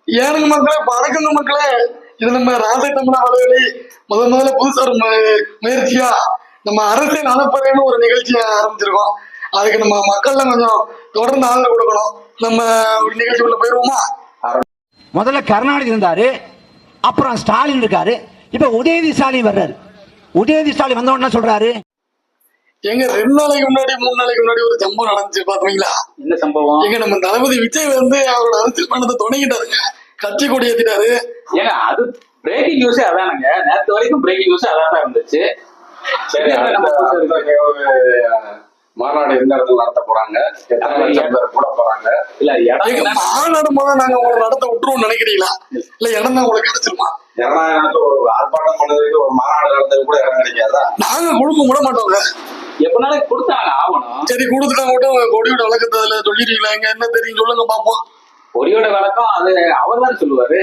ஏனுங்க மக்களே, வணக்கங்க மக்களே. இது நம்ம ராசை தமிழா வலைவலி முதல்ல புதுசா ஒரு முயற்சியா நம்ம அரசியல் அனுப்புறேன்னு ஒரு நிகழ்ச்சியை ஆரம்பிச்சிருக்கோம். அதுக்கு நம்ம மக்கள்லாம் கொஞ்சம் தொடர்ந்து ஆதரவு கொடுக்கணும். நம்ம ஒரு நிகழ்ச்சிக்குள்ள போயிருவோமா? முதல்ல கருணாநிதி இருந்தாரு, அப்புறம் ஸ்டாலின் இருக்காரு, இப்ப உதயநிதி ஸ்டாலின் வர்றாரு. உதயநிதி ஸ்டாலின் வந்த உடனே சொல்றாரு, எங்க 2 நாளைக்கு முன்னாடி 3 நாளைக்கு முன்னாடி ஒரு சம்பவம் நடந்துச்சு பாத்தீங்களா? என்ன சம்பவம்? எங்க நம்ம தளபதி விஜய் வந்து அவரோட அரசியல் பண்ணத்தை தொடங்கிட்டாருங்க. கட்சி கொடி ஏத்திட்டாரு. ஏங்க அது பிரேக்கிங் நியூஸே அதானுங்க. நேற்று வரைக்கும் பிரேக்கிங் நியூஸ் அதான் இருந்துச்சு. சரி, மாநாடு எந்த இடத்துல நடத்த போறாங்க, எத்தனை லட்சம் பேர் கூட போறாங்க? இல்ல இடம் மாநாடு முதல்ல நாங்க உங்களை நடத்த விட்டுருவோம் நினைக்கிறீங்களா? இல்ல இடம் தான் உங்களுக்கு கிடைச்சிருமா? ஜனநாயகத்துல ஒரு ஆர்ப்பாட்டம் பண்ணதுக்கு ஒரு மாநாடு நடந்தது கூட இடம் கிடைக்காதா? நாங்க கொடுக்க விட மாட்டோங்க. எப்பனாலும் கொடுத்தாங்க ஆகணும். சரி, கொடுத்துட்டா மட்டும் கொடியோட விளக்கத்துல சொல்லிடுவீங்களா? எங்க என்ன தெரியும் சொல்லுங்க பாப்போம். கொடியோட விளக்கம் அது அவர் தான் சொல்லுவாரு.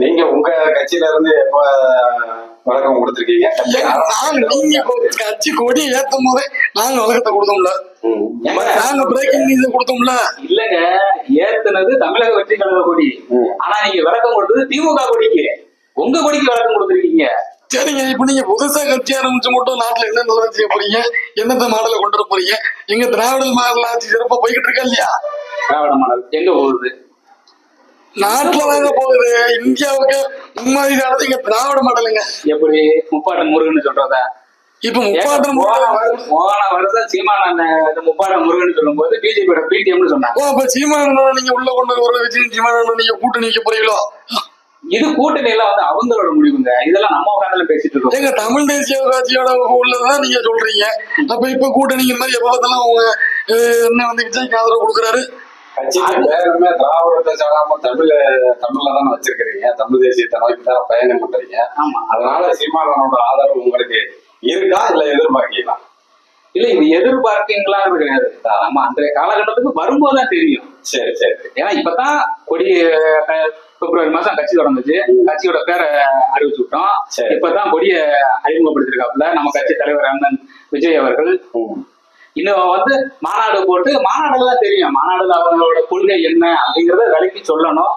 நீங்க உங்க கட்சியில இருந்து எப்ப விளக்கம் கொடுத்திருக்கீங்க? நீங்க கட்சி கொடி ஏத்தும் போதே நாங்க விளக்கத்தை கொடுத்தோம்ல, நாங்க பிரேக்கிங் நியூஸ் கொடுத்தோம்ல. இல்லங்க, ஏத்துனது தமிழக வெற்றி கழக கொடி. ஆனா நீங்க விளக்கம் கொடுத்தது திமுக கொடிக்கு. உங்க கொடிக்கு விளக்கம் கொடுத்துருக்கீங்க. சரிங்க, இப்ப நீங்க புதுசா கட்சி ஆரம்பிச்சு மட்டும் நாட்டுல என்ன நல்லது செய்ய போறீங்க? என்னத்த மாடலை கொண்டு வர போறீங்க? எங்க திராவிட மாடல் ஆட்சி சிறப்பா போய்கிட்டு இருக்கா இல்லையா? திராவிட மாடல் எங்க போகுது? நாட்டுல தாங்க போகுது. இந்தியாவுக்கு முன்மாதிரியானது இங்க திராவிட மாடலுங்க. எப்படி முப்பாட்டன் முருகன் சொல்றதா? இப்ப முப்பாட்டன் போன வருஷம் சீமான் முப்பாட்டன் முருகன் சொல்லும் போது பிஜேபியோட பிடிஎம்னு சொன்னாங்க. அப்ப சீமானோட நீங்க உள்ள கொண்டு வர வச்சு சீமானோட நீங்க கூட்டணி வைக்க போறீங்களோ? இது கூட்டணி எல்லாம் வந்து அவங்களோட முடிவுங்க. இதெல்லாம் நம்ம உட்காந்து பேசிட்டு இருக்கோம். எங்க தமிழ் தேசிய கட்சியோட உள்ளதான் நீங்க சொல்றீங்க. அப்ப இப்ப கூட்டணிங்க மாதிரி எப்ப பார்த்தாலும் அவங்க என்ன வந்து விஜய்க்கு ஆதரவு கொடுக்குறாரு. கட்சிக்கு வேறமே திராவிடத்தை சாடாம தமிழ்ல தானே வச்சிருக்கிறீங்க. தமிழ் தேசியத்தை நோக்கி தான் பயணம் பண்றீங்க. அதனால சீமானோட ஆதரவு உங்களுக்கு இருக்கா இல்ல எதிர்பார்க்கலாம்? இல்ல, இது எதிர்பார்க்கீங்களான்னு கிடையாது. நம்ம அந்த காலகட்டத்துக்கு வரும்போதுதான் தெரியும். சரி சரி. ஏன்னா இப்பதான் கொடி பிப்ரவரி மாசம் கட்சி தொடங்குச்சு. கட்சியோட பேரை அறிவிச்சு விட்டோம். இப்பதான் கொடியை அறிமுகப்படுத்திருக்காப்புல நம்ம கட்சி தலைவர் அண்ணன் விஜய் அவர்கள். இன்னும் வந்து மாநாடு போட்டு மாநாடுலாம் தெரியும். மாநாடுல அவங்களோட கொள்கை என்ன அப்படிங்கறத விலைக்கு சொல்லணும்.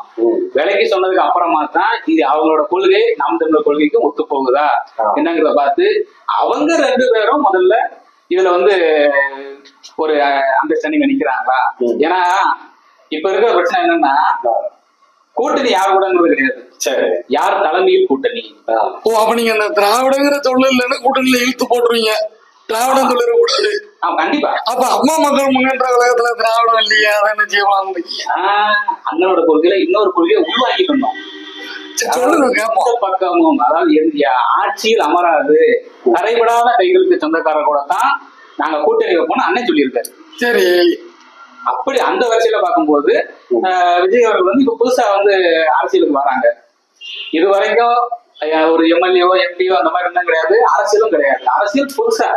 விலைக்கு சொன்னதுக்கு அப்புறமா தான் இது அவங்களோட கொள்கை நாம் தமிழர் கொள்கைக்கும் ஒத்து போகுதா என்னங்கிறத பார்த்து அவங்க 2 பேரும் முதல்ல இதுல வந்து ஒரு அண்டர்ஸ்டாண்டிங் நிக்கிறாங்களா. ஏன்னா இப்ப இருக்கிற பிரச்சனை என்னன்னா, கூட்டணி யார் கூடங்கிறது கிடையாது. சரி, யார் தலைமையில் கூட்டணி. அப்ப நீங்க அந்த திராவிடங்கிற சொல்ல இல்லைன்னா கூட்டணியில இழுத்து போட்டுருவீங்க. திராவிடம் சொல்லிட கூடாது. கண்டிப்பா. அப்ப அம்மா மக்கள் முன்னேற்ற கழகத்துல திராவிடம் இல்லையா? அதை என்ன செய்யலாம்? அண்ணனோட கொள்கையில இன்னொரு கொள்கையை உருவாக்கிக்கணும். பக்கமும் அதாவது ஆட்சியில் அமராது தரைபடாத கைகளுக்கு சொந்தக்காரர் கூட தான் நாங்க கூட்டணி வைப்போம்னு அண்ணன் சொல்லியிருக்காரு. சரி, அப்படி அந்த வரிசையில பார்க்கும்போது விஜய் அவர்கள் வந்து இப்ப புதுசா வந்து அரசியலுக்கு வராங்க. இது வரைக்கும் ஒரு எம்எல்ஏவோ எம்பியோ அந்த மாதிரி இருந்தா கிடையாது, அரசியலும் கிடையாது. அரசியல் புதுசா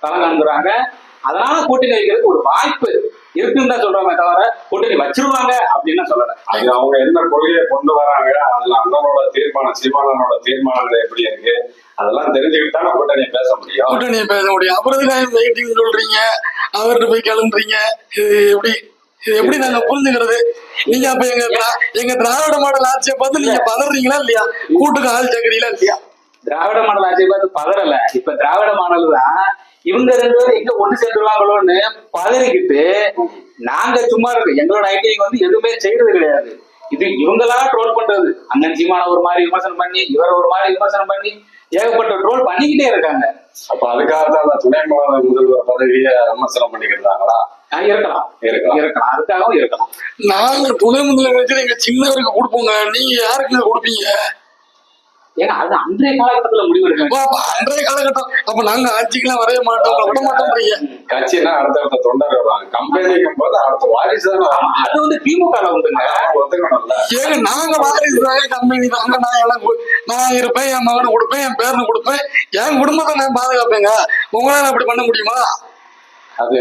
கலந்துறாங்க. அதனால கூட்டணி வைக்கிறதுக்கு ஒரு வாய்ப்பு இருக்குன்னு தான் சொல்றாங்க, தவிர கூட்டணி வச்சிருவாங்க அப்படின்னு சொல்லல. அவங்க என்ன கொள்கையை கொண்டு வராங்க, அதுல அண்ணனோட தீர்மானம் சீமானோட தீர்மானங்கள் எப்படி இருக்கு அதெல்லாம் தெரிஞ்சுக்கிட்டு தான் கூட்டணியை பேச முடியும். கூட்டணியை பேச முடியும். அப்புறம் வெயிட்டிங் சொல்றீங்க, அவர்கிட்ட போய் கிளம்புறீங்க. இது எப்படி நாங்க புரிஞ்சுக்கிறது? நீங்க அப்ப எங்க திராவிட மாடல் ஆட்சியை பார்த்து நீங்க பதறீங்களா இல்லையா? கூட்டுக்கு ஆள் சேர்க்கிறீங்களா இல்லையா? திராவிட மாடல் ஆட்சியை பார்த்து பதறல. இப்ப திராவிட மாடல் தான் இவங்க 2 பேரும் எங்க ஒண்ணு சேர்ந்துருவாங்களோன்னு பதறிக்கிட்டு நாங்க சும்மா இருக்கு. எங்களோட ஐடியா வந்து எதுவுமே செய்யறது கிடையாது. இது இவங்களா ட்ரோல் பண்றது. அண்ணன் சீமான ஒரு மாதிரி விமர்சனம் பண்ணி, இவர் ஒரு மாதிரி விமர்சனம் பண்ணி ஏகப்பட்ட ட்ரோல் பண்ணிக்கிட்டே இருக்காங்க. அப்ப அதுக்காக தான் துணை முதல்வர் பதவியை விமர்சனம் பண்ணிக்கிறாங்களா? இருக்கலாம் இருக்கலாம், அதுக்காகவும் இருக்கலாம். நாங்க துணை முதல்வர் எங்க சின்னவருக்கு கொடுப்போங்க. நீங்க யாருக்கு கொடுப்பீங்க? ஏன்னா அது அன்றைய காலகட்டத்துல முடிவு எடுக்க. அன்றைய காலகட்டம். அப்ப நாங்க ஆட்சிக்கெல்லாம் வரவே மாட்டோம், விட மாட்டோம். கட்சினா அடுத்த தொண்டர் வருவாங்க. கம்பெனிக்கும் போது அடுத்த வாரிசு தான். அது வந்து திமுக வந்துங்க ஒத்துக்கணும்ல. ஏங்க நாங்க வாரிசு கம்பெனி தாங்க. நான் இருப்பேன், என் மகனு கொடுப்பேன், என் பேரனு கொடுப்பேன், என் குடும்பத்தை நான் பாதுகாப்பேங்க. உங்களால அப்படி பண்ண முடியுமா? அது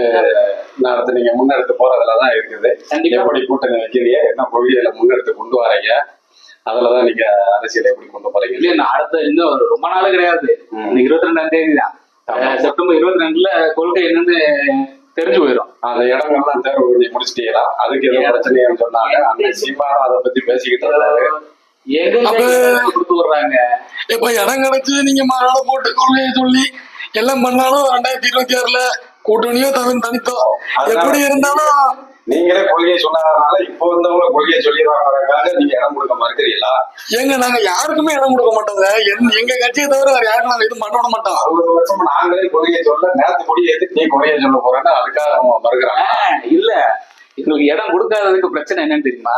அடுத்து நீங்க முன்னெடுத்து போறதுலதான் இருக்குது. எப்படி கூட்டணி வைக்கிறீங்க, என்ன கொள்கையில முன்னெடுத்து கொண்டு வரீங்க, அதுலதான் நீங்க அரசியலை எப்படி கொண்டு போறீங்க. இல்ல அடுத்த இன்னும் ரொம்ப நாள் கிடையாது. 22ஆம் தேதி தான், செப்டம்பர் 22 கொள்கை என்னன்னு தெரிஞ்சு போயிடும். அந்த இடங்கள்லாம் தேர்வு பண்ணி முடிச்சிட்டீங்களா? அதுக்கு எதுவும் பிரச்சனைன்னு சொன்னாங்க. அந்த சீமானும் அதை பத்தி பேசிக்கிட்டு இருந்தாரு. கொடுத்து விடுறாங்க. இப்ப இடம் கிடைச்சு நீங்க மாநாடு போட்டு கொள்கையை சொல்லி எல்லாம் பண்ணாலும் 2026 கூட்டணியோ தனித்தோ எப்படி இருந்தாலும் நீங்களே கொள்கையை சொன்னதுனால இப்போ வந்தவங்க கொள்கையை சொல்லிடுவாங்க. நீங்க இடம் கொடுக்க மறுக்கிறீங்களா? ஏங்க நாங்க யாருக்குமே இடம் கொடுக்க மாட்டோங்க. எங்க கட்சியை தவிர வேற யாருக்கும் நாங்க எதுவும் பண்ண மாட்டோம். 60 வருஷம் நாங்களே கொள்கையை சொல்ல, நேரத்து கொடியை எடுத்து நீ கொள்கையை சொல்ல போறேன்னு அதுக்காக அவங்க மறுக்கிறாங்க. இல்ல, எங்களுக்கு இடம் கொடுக்காததுக்கு பிரச்சனை என்னன்னு தெரியுமா?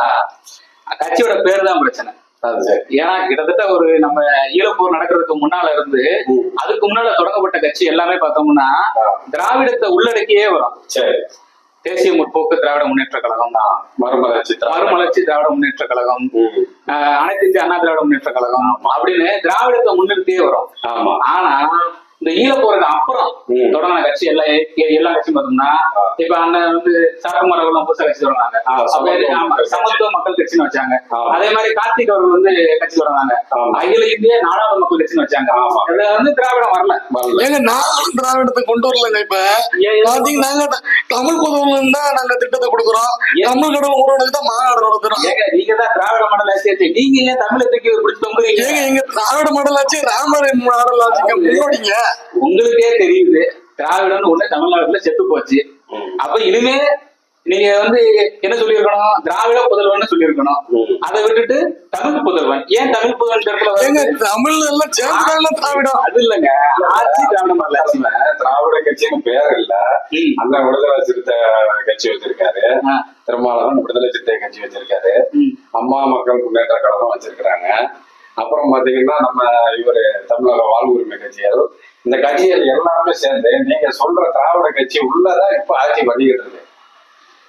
கட்சியோட பேரு தான் பிரச்சனை. ஏன்னா கிட்டத்தட்ட ஒரு நம்ம ஈழப்போர் நடக்கிறதுக்கு முன்னால இருந்து அதுக்கு முன்னால தொடங்கப்பட்ட கட்சி எல்லாமே பார்த்தோம்னா திராவிடத்தை உள்ளடக்கியே வரும். தேசிய முற்போக்கு திராவிட முன்னேற்ற கழகம் தான், மறுமலர்ச்சி திராவிட முன்னேற்ற கழகம், அனைத்து இந்திய அண்ணா திராவிட முன்னேற்ற கழகம் அப்படின்னு திராவிடத்தை முன்னிறுத்தியே வரும். ஆனா இந்த ஈழப்போருக்கு அப்புறம் தொடங்கின கட்சி எல்லா கட்சியும் பார்த்தோம்னா இப்ப அண்ணன் வந்து சாக்குமார் அவர்கள் புதுசா கட்சி தொடங்கினாங்க, சமத்துவ மக்கள் கட்சின்னு வச்சாங்க. அதே மாதிரி கார்த்திக் அவர்கள் வந்து கட்சி தொடங்கினாங்க, அகில இந்திய நாடாளு மக்கள் கட்சின்னு வச்சாங்க. இதுல வந்து திராவிடம் வரல. ஏங்க நாங்களும் திராவிடத்தை கொண்டு வரலங்க. இப்ப பாத்தீங்கன்னா நாங்க தமிழ் புதுவன் தான் நாங்க திட்டத்தை கொடுக்குறோம். தமிழ் கடவுள் ஊரடங்கு தான் மாநாடு நடத்துறோம். நீங்க தான் திராவிட மாடல் ஆட்சி, நீங்க ஏன் தமிழை தூக்கி பிடிச்சி தொங்குறீங்க? ஏங்க எங்க திராவிட மாடல் ஆட்சி ராமர் மாடல் ஆட்சிக்கு முன்னோடிங்க. உங்களுக்கே தெரியுது திராவிடம்னு ஒண்ணு தமிழ்நாட்டுல செத்து போச்சு. அப்ப இனிமே நீங்க வந்து என்ன சொல்லிருக்கணும்? திராவிட புதல்வன் சொல்லிருக்கணும். அதை விட்டுட்டு தமிழ் புதல்வன். ஏன் தமிழ் புதல்வன்? தமிழ் எல்லாம் சேர்ந்து திராவிடம். அது இல்லங்க, ஆட்சி திராவிட மாடல் ஆட்சி. திராவிட கட்சின்னு பேர் இல்ல, அந்த விடுதலை சிறுத்தை கட்சி வச்சிருக்காரு, திருமாவளவன் விடுதலை சிறுத்தை கட்சி வச்சிருக்காரு, அம்மா மக்கள் முன்னேற்ற கழகம் வச்சிருக்கிறாங்க. அப்புறம் பாத்தீங்கன்னா நம்ம இவரு தமிழக வாழ்வுரிமை கட்சியார், இந்த கட்சிகள் எல்லாமே சேர்ந்து நீங்க சொல்ற திராவிட கட்சி உள்ளதான் இப்ப ஆட்சி பண்ணிக்கிட்டு இருக்கு.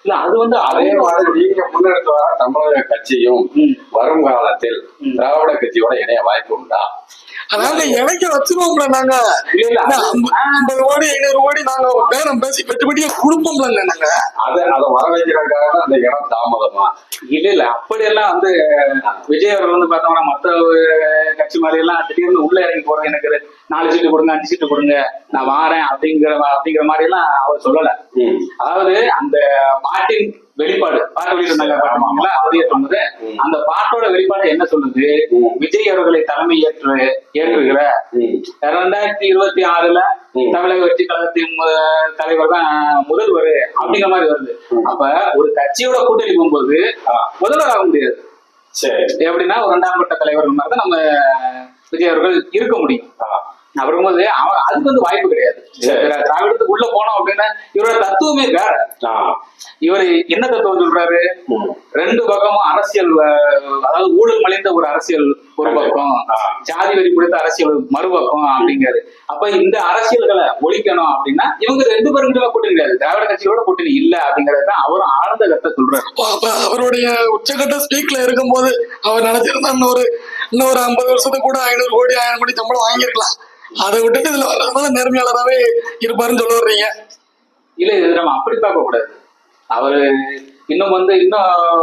இல்ல அது வந்து அதே மாதிரி நீங்க முன்னெடுத்து வர தமிழக கட்சியும் வருங்காலத்தில் திராவிட கட்சியோட இணைய வாய்ப்பு உண்டா? அதாவது இணைக்க வச்சிருவோம்ல நாங்க. 50 கோடி 500 கோடி நாங்க பேரம் பேசி பெட்டியா கொடுப்போம்ல நாங்க. அதை வர வைக்கிறதுக்காக அந்த இடம் தாமதமா? இல்ல அப்படியெல்லாம் வந்து விஜய் அவர்கள் வந்து பார்த்தோம்னா மற்ற கட்சி மாதிரி எல்லாம் திடீர்னு உள்ள இறங்கி போறது, எனக்கு 4 சீட்டு கொடுங்க 5 சீட்டு கொடுங்க நான் வாரேன் அப்படிங்கிற மாதிரி எல்லாம் அவர் சொல்லல. அதாவது அந்த பாட்டின் வெளிப்பாடு, பாட்டு வெளியிட்டாங்க அவரையே சொன்னது, அந்த பாட்டோட வெளிப்பாடு என்ன சொல்லுது? விஜய் அவர்களை தலைமை ஏற்றுகிற 2026 தமிழக வெற்றி கழகத்தின் தலைவர் தான் முதல்வர் அப்படிங்கிற மாதிரி வருது. அப்ப ஒரு கட்சியோட கூட்டணி போகும்போது முதல்வர் ஆக முடியாது. எப்படின்னா ஒரு 2ஆம் கட்ட தலைவர்கள் மாதிரி தான் நம்ம விஜய் அவர்கள் இருக்க முடியும். அப்படிங்கும்போது அதுக்கு வந்து வாய்ப்பு கிடையாது. திராவிடத்துக்கு உள்ள போனோம் அப்படின்னா இவரோட தத்துவமே வேற. இவர் என்ன தத்துவம் சொல்றாரு? 2 பக்கமும் அரசியல், அதாவது ஊழல் மலிந்த ஒரு அரசியல் ஒரு பக்கம், ஜாதி வரி கொடுத்த அரசியல் மறுபக்கம் அப்படிங்கிறாரு. அப்ப இந்த அரசியல்களை ஒழிக்கணும் அப்படின்னா இவங்க 2 பேருக்கிட்ட கூட்டணி கிடையாது, திராவிட கட்சியோட கூட்டணி இல்ல அப்படிங்கறதுதான் அவரும் ஆழ்ந்த கருத்தை சொல்றாரு. அவருடைய உச்சகட்ட ஸ்பீக்ல இருக்கும் போது அவர் நினைச்சிருந்தா இன்னொரு 50 வருஷத்துக்கு கூட 500 கோடி 1000 கோடி சம்பளம் வாங்கியிருக்கலாம். அதை விட்டுட்டு இதுல வர்றதுனால நேர்மையாளராகவே இருப்பாருன்னு சொல்ல வர்றீங்க? இல்ல, இது நம்ம அப்படி பார்க்க கூடாது. அவரு இன்னும்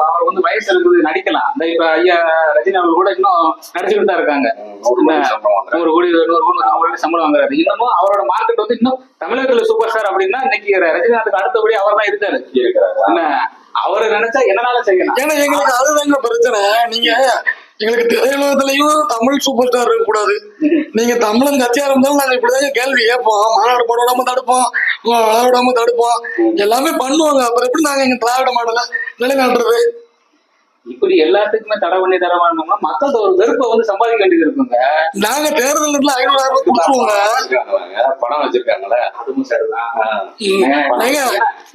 அவர் வந்து வயசு இருக்குது, நடிக்கலாம். இந்த இப்ப ஐயா ரஜினி அவர்கள் கூட இன்னும் நடிச்சுக்கிட்டு தான் இருக்காங்க. 100 கோடி 100 கோடி சம்பளம் வாங்குறாரு. இன்னமும் அவரோட மார்க்கெட் வந்து இன்னும் தமிழகத்துல சூப்பர் ஸ்டார் அப்படின்னா இன்னைக்கு ரஜினிகாந்துக்கு அடுத்தபடி அவர் தான் இருக்காரு. அவரை நினைச்சா என்னனால செய்யலாம். ஏன்னா எங்களுக்கு அதுதாங்க பிரச்சனை. நீங்க எங்களுக்கு திரையுலகத்திலையும் தமிழ் சூப்பர் ஸ்டார் இருக்க கூடாது. நீங்க தமிழன் கட்சியா இருந்தாலும் நாங்க இப்படிதாங்க கேள்வி கேட்போம். மாநாடு போட விடாம தடுப்போம், விடாம தடுப்போம், எல்லாமே பண்ணுவாங்க. அப்புறம் எப்படி நாங்க எங்க திராவிட மாடல நிலைநாட்டுறது? இப்படி எல்லாத்துக்குமே தடை பண்ணி தரவானோம்னா மக்கள் ஒரு வெறுப்பை வந்து சம்பாதிக்க வேண்டியது இருக்குங்க. நாங்க தேர்தல் 500,000 கொடுத்துருவோங்க. பணம் வச்சிருக்காங்களே, அதுவும் சரிதான்.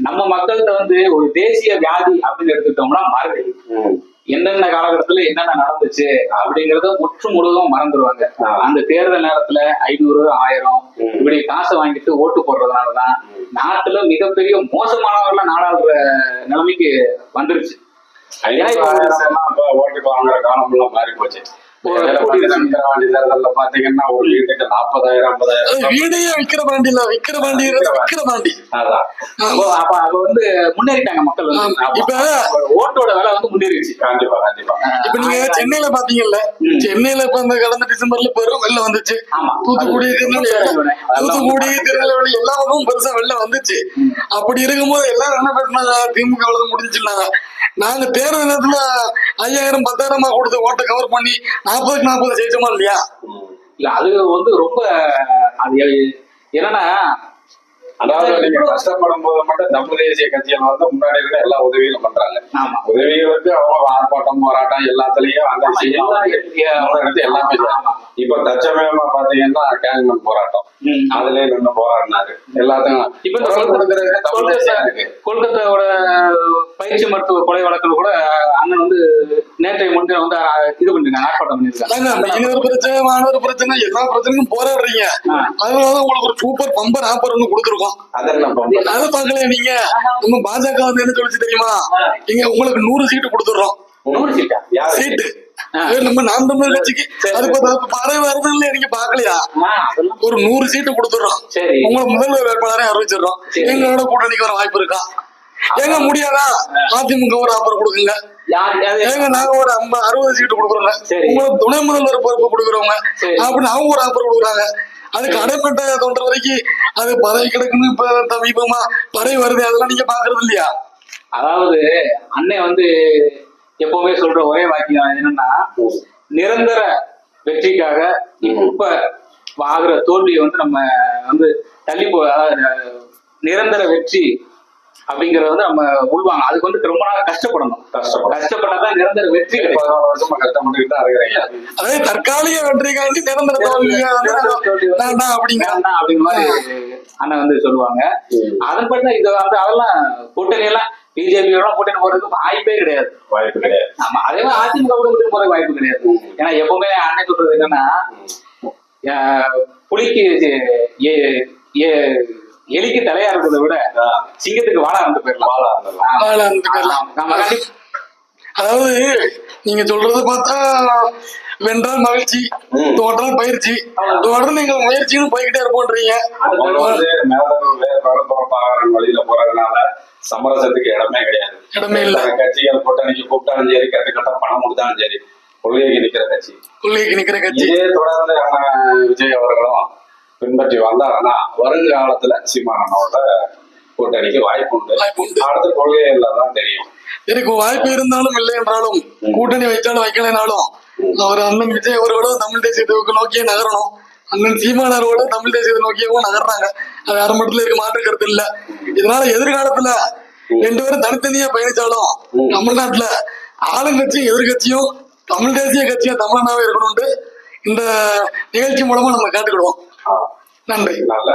நம்ம மக்கள்கிட்ட வந்து ஒரு தேசிய வியாதி அப்படின்னு எடுத்துக்கிட்டோம்னா மறதி, என்னென்ன காலகட்டத்துல என்னென்ன நடந்துச்சு அப்படிங்கறத முற்று முழுதும் மறந்துடுவாங்க. அந்த தேர்தல் நேரத்துல 500 1000 இப்படி காசை வாங்கிட்டு ஓட்டு போடுறதுனாலதான் நாட்டுல மிகப்பெரிய மோசமானவர்கள நாடாளுற நிலைமைக்கு வந்துருச்சு. ஓட்டுக்கு வாங்குற காலம் எல்லாம் மாறி போச்சு. விக்கிரவாண்டி தேர்தல்ல பாத்தீங்கன்னா ஒரு வீட்டுக்கு 40,000 50,000 வீடையே விக்கிரவாண்டி இல்ல, விக்கிரவாண்டி விக்கிரவாண்டி. அதான் அப்ப அவ வந்து முன்னேறிட்டாங்க மக்கள் வந்து. இப்ப ஓட்டோட விலை வந்து முன்னேறிடுச்சு. கண்டிப்பா கண்டிப்பா. இப்ப நீங்க சென்னையில பாத்தீங்கல்ல, சென்னையில இப்ப இந்த கடந்த டிசம்பர்ல பெரும் வெள்ளம் வந்துச்சு. தூத்துக்குடி திருநெல்வேலி எல்லா பக்கமும் பெருசா வெள்ளம் வந்துச்சு. அப்படி இருக்கும்போது எல்லாரும் என்ன பேசினாங்க, திமுக அவ்வளவு முடிஞ்சுச்சுனாங்க. நாங்க தேர்தல் நேரத்துல 5,000 10,000 கொடுத்து ஓட்டை கவர் பண்ணி 40க்கு 40 ஜெயிச்சோமா இல்லையா? இல்ல அது வந்து ரொம்ப அது என்னன்னா, அதாவது நீங்க கஷ்டப்படும் போது மட்டும் தமிழ் தேசிய கட்சிகள் வந்து முன்னாடி இருக்க எல்லா உதவிகளும் பண்றாங்க. உதவிகளுக்கு அவங்க ஆர்ப்பாட்டம் போராட்டம் எல்லாத்துலயும் அந்த எடுத்து எல்லாமே. இப்ப தற்சமயமா பாத்தீங்கன்னா கேங்மன் போராட்டம், அதுலயே நின்று போராடினாரு எல்லாத்துக்கும். இப்ப இந்த கொல்கத்தாவோட பயிற்சி மருத்துவ கொலை வழக்கில் கூட அண்ணன் வந்து நேற்றைய முன்தினம் வந்து இது பண்ணிருக்காங்க, ஆர்ப்பாட்டம் பண்ணிருக்காங்க. இன்னொரு பிரச்சனை, மாணவர் பிரச்சனை, எல்லா பிரச்சனைக்கும் போராடுறீங்க. அதனாலதான் உங்களுக்கு ஒரு சூப்பர் பம்பர் ஆப்பர் ஒண்ணு கொடுத்துருக்கோம். அதை பாக்கலையா நீங்க? நம்ம பாஜக வந்து என்ன சொல்லிச்சு தெரியுமா? நீங்க உங்களுக்கு 100 சீட்டு கொடுத்துடுறோம். 100 சீட்டா? சீட்டு நம்ம நாம் தமிழர் கட்சிக்கு அது பறவை வருதுன்னு நீங்க பாக்கலையா? ஒரு 100 சீட்டு கொடுத்துடுறோம். உங்களை முதல்வர் வேட்பாளரை அறிவிச்சிடுறோம். எங்களோட கூட்டணிக்கு வர வாய்ப்பு இருக்கா? எங்க முடியாதா? அதிமுக ஒரு ஆஃபர் கொடுக்குங்க. ஏங்க நாங்க ஒரு 60 சீட்டு கொடுக்குறோங்க, உங்களுக்கு துணை முதல்வர் பொறுப்பு கொடுக்குறவங்க அப்படின்னு அவங்க ஒரு ஆஃபர் கொடுக்குறாங்க. அதுக்கு அடைப்பட்ட தோன்ற வரைக்கும் அது பறவை கிடக்குன்னு இப்ப சமீபமா பறவை வருது, அதெல்லாம் நீங்க பாக்குறது இல்லையா? அதாவது அண்ணன் வந்து எப்பவுமே சொல்ற ஒரே வாக்கியம் என்னன்னா, நிரந்தர வெற்றிக்காக இப்ப ஆகிற தோல்வியை வந்து நம்ம வந்து தள்ளி நிரந்தர வெற்றி அப்படிங்கறத வந்து நம்ம உள்வாங்க. அதுக்கு வந்து ரொம்ப நாள் கஷ்டப்படணும். கஷ்டப்பட்டாதான் நிரந்தர வெற்றி அதே தற்காலிக வெற்றிக்காண்டி நிரந்தர தோல்வியா அப்படிங்கிற மாதிரி அண்ணன் வந்து சொல்லுவாங்க. அதன்படி இது வந்து அதெல்லாம் கூட்டணி எல்லாம் பிஜேபியோட கூட்டணி போறதுக்கு வாய்ப்பே கிடையாது. ஆமா, அதே மாதிரி அதிமுக கூட்டணி போறதுக்கு வாய்ப்பு கிடையாது. ஏன்னா எப்பவுமே அண்ணன் சொல்றது என்னன்னா, புலிக்கு எலிக்கு தலையா இருக்கிறத விட சிங்கத்துக்கு வாழா இருந்து போயிடலாம். அதாவது நீங்க சொல்றத பார்த்தா வென்றால் மகிழ்ச்சி, தோற்றால் பயிற்சி, தொடர்ந்து நீங்க முயற்சின்னு போய்கிட்டே இருப்போன்றீங்க. வழியில போறதுனால சமரசத்துக்கு இடமே கிடையாது. இடமே இல்ல. கட்சிகள் கூட்டணிக்கு கூப்பிட்டாலும் சரி, கட்டுக்கட்டா பணம் கொடுத்தாலும் சரி, கொள்கைக்கு நிக்கிற கட்சி, கொள்கைக்கு நிக்கிற கட்சி. இதே தொடர்ந்து விஜய் அவர்களும் பின்பற்றி வந்தாருன்னா வருங்காலத்துல சீமானோட கூட்டணிக்கு வாய்ப்பு உண்டு. அடுத்த கொள்கைகள்ல தான் தெரியும். எனக்கு வாய்ப்பு இருந்தாலும் இல்லை என்றாலும், கூட்டணி வைத்தாலும் வைக்கலைனாலும், அவர் அண்ணன் விஜய் அவர்களோட தமிழ் தேசியத்தை நோக்கியே நகரணும். அண்ணன் சீமானவரோட தமிழ் தேசியத்தை நோக்கியவும் நகர்றாங்க. அது யாரும் மட்டும் இருக்க மாற்று கருத்து இல்ல. இதனால எதிர்காலத்துல 2 பேரும் தனித்தனியா பயணிச்சாலும் தமிழ்நாட்டுல ஆளுங்கட்சியும் எதிர்கட்சியும் தமிழ் தேசிய கட்சியும் தமிழனாவே இருக்கணும்னு இந்த நிகழ்ச்சி மூலமா நம்ம கேட்டுக்கிடுவோம். நன்றி. நல்லா